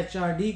HRD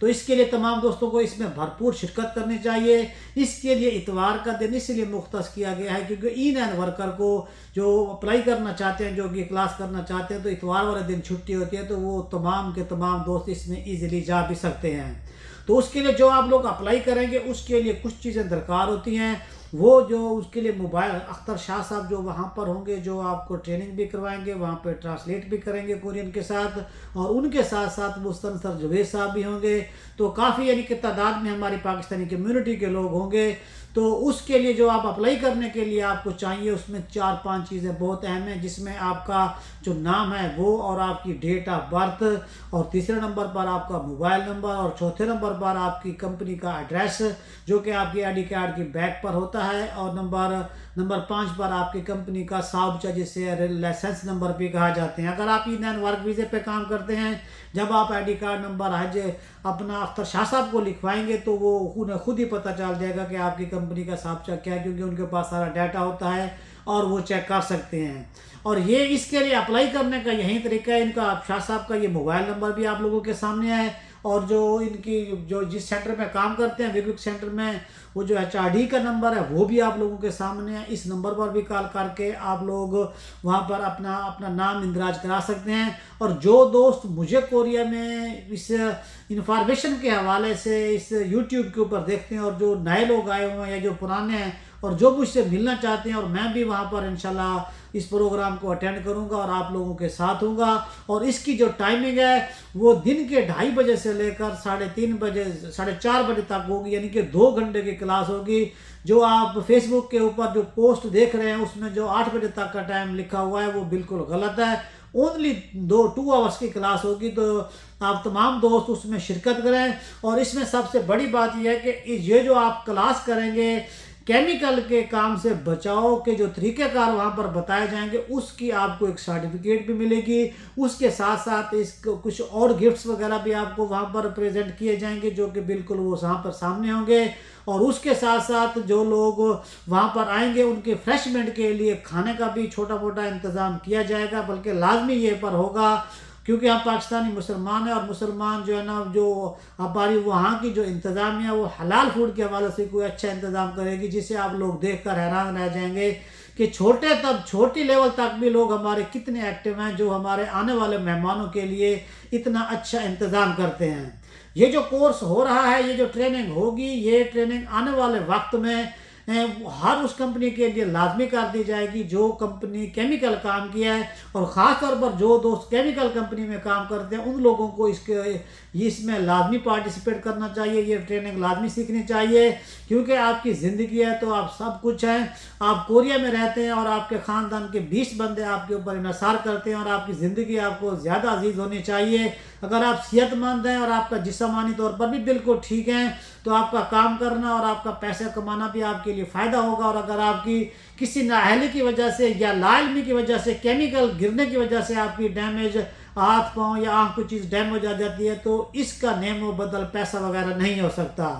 تو اس کے لیے تمام دوستوں کو اس میں بھرپور شرکت کرنی چاہیے۔ اس کے لیے اتوار کا دن اس لیے مختص کیا گیا ہے کیونکہ ای نین ورکر کو جو اپلائی کرنا چاہتے ہیں، جو کہ کلاس کرنا چاہتے ہیں، تو اتوار والے دن چھٹی ہوتی ہے، تو وہ تمام کے تمام دوست اس میں ایزیلی جا بھی سکتے ہیں۔ تو اس کے لیے جو آپ لوگ اپلائی کریں گے اس کے لیے کچھ چیزیں درکار ہوتی ہیں، وہ جو اس کے لیے موبائل اختر شاہ صاحب جو وہاں پر ہوں گے، جو آپ کو ٹریننگ بھی کروائیں گے، وہاں پہ ٹرانسلیٹ بھی کریں گے کورین کے ساتھ، اور ان کے ساتھ ساتھ مستنصر جوید صاحب بھی ہوں گے۔ تو کافی یعنی کہ تعداد میں ہماری پاکستانی کمیونٹی کے لوگ ہوں گے۔ تو اس کے لیے جو آپ اپلائی کرنے کے لیے آپ کو چاہیے، اس میں 4-5 چیزیں بہت اہم ہیں، جس میں آپ کا جو نام ہے وہ، اور آپ کی ڈیٹ آف برتھ، اور تیسرے نمبر پر آپ کا موبائل نمبر، اور چوتھے نمبر پر آپ کی کمپنی کا ایڈریس جو کہ آپ کی آئی ڈی کارڈ کی بیک پر ہوتا ہے، اور نمبر 5 پر آپ کی کمپنی کا صاحبچہ جسے لائسنس نمبر بھی کہا جاتے ہیں۔ اگر آپ ای نین ورک ویزے پہ کام کرتے ہیں، جب آپ آئی ڈی کارڈ نمبر حج اپنا اختر شاہ صاحب کو لکھوائیں گے تو وہ خود ہی پتہ چل جائے گا کہ آپ کی کمپنی کا صاحبچہ کیا ہے، کیونکہ ان کے پاس سارا ڈیٹا ہوتا ہے اور وہ چیک کر سکتے ہیں۔ اور یہ اس کے لیے اپلائی کرنے کا یہی طریقہ ہے۔ ان کا شاہ صاحب کا یہ موبائل نمبر بھی آپ لوگوں کے سامنے ہے، اور جو ان کی جو جس سینٹر میں کام کرتے ہیں ویگوک سینٹر میں، وہ جو HRD کا نمبر ہے وہ بھی آپ لوگوں کے سامنے ہے۔ اس نمبر پر بھی کال کر کے آپ لوگ وہاں پر اپنا نام اندراج کرا سکتے ہیں۔ اور جو دوست مجھے کوریا میں اس انفارمیشن کے حوالے سے اس یوٹیوب کے اوپر دیکھتے ہیں، اور جو نئے لوگ آئے ہوئے ہیں یا جو پرانے ہیں، اور جو مجھ سے ملنا چاہتے ہیں، اور میں بھی وہاں پر انشاءاللہ اس پروگرام کو اٹینڈ کروں گا اور آپ لوگوں کے ساتھ ہوں گا۔ اور اس کی جو ٹائمنگ ہے وہ دن کے 2:30 بجے سے لے کر 3:30 بجے 4:30 بجے تک ہوگی، یعنی کہ 2 گھنٹے کی کلاس ہوگی۔ جو آپ فیس بک کے اوپر جو پوسٹ دیکھ رہے ہیں اس میں جو 8 بجے تک کا ٹائم لکھا ہوا ہے وہ بالکل غلط ہے۔ اونلی 2 آورس کی کلاس ہوگی، تو آپ تمام دوست اس میں شرکت کریں۔ اور اس میں سب سے بڑی بات یہ ہے کہ یہ جو آپ کلاس کریں گے، کیمیکل کے کام سے بچاؤ کے جو طریقہ کار وہاں پر بتائے جائیں گے، اس کی آپ کو ایک سرٹیفکیٹ بھی ملے گی۔ اس کے ساتھ ساتھ اس کو کچھ اور گفٹس وغیرہ بھی آپ کو وہاں پر پریزنٹ کیے جائیں گے، جو کہ بالکل وہ وہاں پر سامنے ہوں گے۔ اور اس کے ساتھ ساتھ جو لوگ وہاں پر آئیں گے ان کے فریشمنٹ کے لیے کھانے کا بھی چھوٹا موٹا انتظام کیا جائے گا، بلکہ لازمی یہ پر ہوگا، کیونکہ ہم پاکستانی مسلمان ہیں، اور مسلمان جو ہے نا، جو ہماری وہاں کی جو انتظامیہ وہ حلال فوڈ کے حوالے سے کوئی اچھا انتظام کرے گی، جسے آپ لوگ دیکھ کر حیران رہ جائیں گے کہ چھوٹی لیول تک بھی لوگ ہمارے کتنے ایکٹیو ہیں، جو ہمارے آنے والے مہمانوں کے لیے اتنا اچھا انتظام کرتے ہیں۔ یہ جو کورس ہو رہا ہے، یہ جو ٹریننگ ہوگی، یہ ٹریننگ آنے والے وقت میں ہر اس کمپنی کے لیے لازمی کر دی جائے گی جو کمپنی کیمیکل کام کیا ہے، اور خاص طور پر جو دوست کیمیکل کمپنی میں کام کرتے ہیں ان لوگوں کو اس میں لازمی پارٹیسپیٹ کرنا چاہیے، یہ ٹریننگ لازمی سیکھنی چاہیے، کیونکہ آپ کی زندگی ہے تو آپ سب کچھ ہیں۔ آپ کوریا میں رہتے ہیں اور آپ کے خاندان کے 20 بندے آپ کے اوپر انحصار کرتے ہیں، اور آپ کی زندگی آپ کو زیادہ عزیز ہونی چاہیے۔ اگر آپ صحت مند ہیں اور آپ کا جسمانی طور پر بھی بالکل ٹھیک ہیں تو آپ کا کام کرنا اور آپ کا پیسہ کمانا بھی آپ کے لیے فائدہ ہوگا۔ اور اگر آپ کی کسی نااہلی کی وجہ سے یا لا علمی کی وجہ سے، کیمیکل گرنے کی وجہ سے آپ کی ڈیمیج ہاتھ پاؤں یا آنکھ کوئی چیز ڈیمیج ہو جاتی ہے، تو اس کا نیم و بدل پیسہ وغیرہ نہیں ہو سکتا۔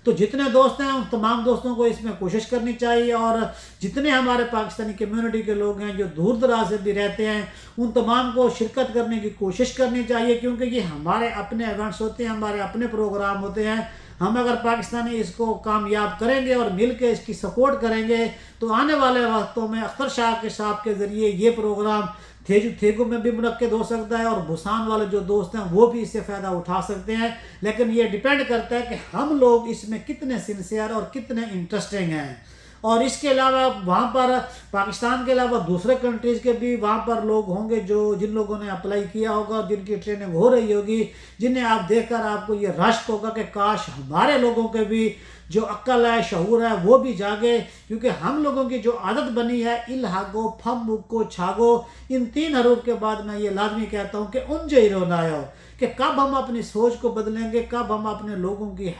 تو جتنے دوست ہیں ان تمام دوستوں کو اس میں کوشش کرنی چاہیے، اور جتنے ہمارے پاکستانی کمیونٹی کے لوگ ہیں جو دور دراز سے بھی رہتے ہیں ان تمام کو شرکت کرنے کی کوشش کرنی چاہیے، کیونکہ یہ ہمارے اپنے ایونٹس ہوتے ہیں، ہمارے اپنے پروگرام ہوتے ہیں۔ ہم اگر پاکستانی اس کو کامیاب کریں گے اور مل کے اس کی سپورٹ کریں گے تو آنے والے وقتوں میں اختر شاہ کے صاحب کے ذریعے یہ پروگرام تھیگو میں بھی منعقد ہو سکتا ہے، اور بھوسان والے جو دوست ہیں وہ بھی اس سے فائدہ اٹھا سکتے ہیں۔ لیکن یہ ڈیپینڈ کرتا ہے کہ ہم لوگ اس میں کتنے سنسیئر اور کتنے انٹرسٹنگ ہیں۔ اور اس کے علاوہ وہاں پر پاکستان کے علاوہ دوسرے کنٹریز کے بھی وہاں پر لوگ ہوں گے جن لوگوں نے اپلائی کیا ہوگا، جن کی ٹریننگ ہو رہی ہوگی، جنہیں آپ دیکھ کر آپ کو یہ رشک ہوگا کہ کاش ہمارے لوگوں کے بھی جو عقل ہے، شعور ہے، وہ بھی جاگے، کیونکہ ہم لوگوں کی جو عادت بنی ہے الہاگو پھم کو چھاگو، ان 3 حروف کے بعد میں یہ لازمی کہتا ہوں کہ انجے ہی رونا ہو، کہ کب ہم اپنی سوچ کو بدلیں گے، کب ہم اپنے لوگوں کی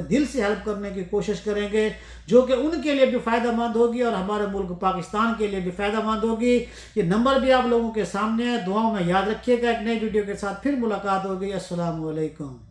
دل سے ہیلپ کرنے کی کوشش کریں گے، جو کہ ان کے لیے بھی فائدہ مند ہوگی اور ہمارے ملک پاکستان کے لیے بھی فائدہ مند ہوگی۔ یہ نمبر بھی آپ لوگوں کے سامنے ہے، دعاؤں میں یاد رکھیے گا۔ ایک نئی ویڈیو کے ساتھ پھر ملاقات ہوگی۔ السلام علیکم۔